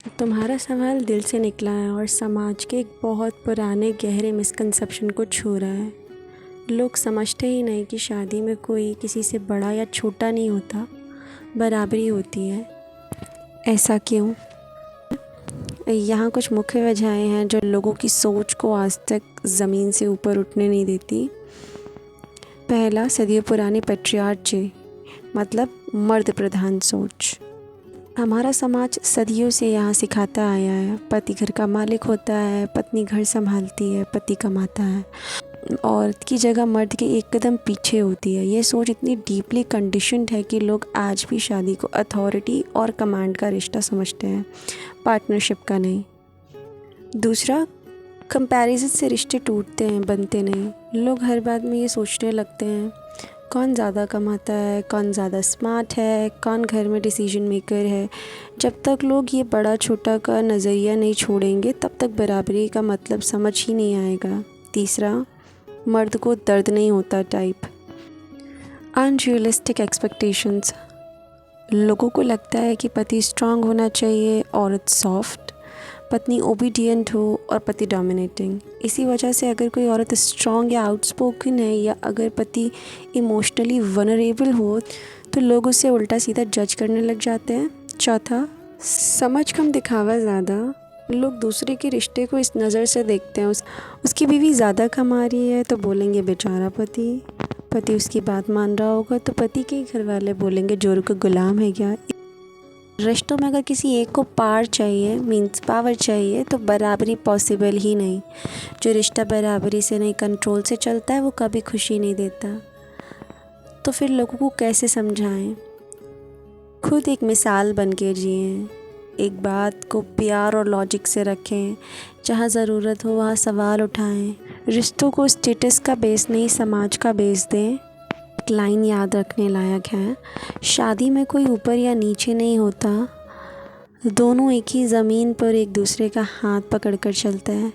तुम्हारा सवाल दिल से निकला है और समाज के एक बहुत पुराने गहरे मिसकंसेप्शन को छू रहा है। लोग समझते ही नहीं कि शादी में कोई किसी से बड़ा या छोटा नहीं होता, बराबरी होती है। ऐसा क्यों? यहाँ कुछ मुख्य वजहें हैं जो लोगों की सोच को आज तक ज़मीन से ऊपर उठने नहीं देती। पहला, सदियों पुरानी पैट्रियार्ची, मतलब मर्द प्रधान सोच। हमारा समाज सदियों से यहाँ सिखाता आया है, पति घर का मालिक होता है, पत्नी घर संभालती है, पति कमाता है, औरत की जगह मर्द के एक कदम पीछे होती है। ये सोच इतनी डीपली कंडीशन्ड है कि लोग आज भी शादी को अथॉरिटी और कमांड का रिश्ता समझते हैं, पार्टनरशिप का नहीं। दूसरा, कंपैरिजन से रिश्ते टूटते हैं, बनते नहीं। लोग हर बात में ये सोचने लगते हैं, कौन ज़्यादा कमाता है, कौन ज़्यादा स्मार्ट है, कौन घर में डिसीजन मेकर है। जब तक लोग ये बड़ा छोटा का नज़रिया नहीं छोड़ेंगे तब तक बराबरी का मतलब समझ ही नहीं आएगा। तीसरा, मर्द को दर्द नहीं होता टाइप, अनरियलिस्टिक एक्सपेक्टेशंस। लोगों को लगता है कि पति स्ट्रांग होना चाहिए, औरत सॉफ्ट, पत्नी ओबीडियंट हो और पति डोमिनेटिंग। इसी वजह से अगर कोई औरत स्ट्रांग या आउटस्पोकन है या अगर पति इमोशनली वनरेबल हो तो लोग उसे उल्टा सीधा जज करने लग जाते हैं। चौथा, समझ कम दिखावा ज़्यादा। लोग दूसरे के रिश्ते को इस नज़र से देखते हैं, उसकी बीवी ज़्यादा कमा रही है तो बोलेंगे बेचारा पति उसकी बात मान रहा होगा तो पति के घर वाले बोलेंगे जोरू का गुलाम है क्या। रिश्तों में अगर किसी एक को पार चाहिए, मीन्स पावर चाहिए, तो बराबरी पॉसिबल ही नहीं। जो रिश्ता बराबरी से नहीं कंट्रोल से चलता है वो कभी खुशी नहीं देता। तो फिर लोगों को कैसे समझाएं? खुद एक मिसाल बन के जिएं, एक बात को प्यार और लॉजिक से रखें, जहाँ ज़रूरत हो वहाँ सवाल उठाएं। रिश्तों को स्टेटस का बेस नहीं, समाज का बेस दें। एक लाइन याद रखने लायक है, शादी में कोई ऊपर या नीचे नहीं होता, दोनों एक ही ज़मीन पर एक दूसरे का हाथ पकड़कर चलते हैं।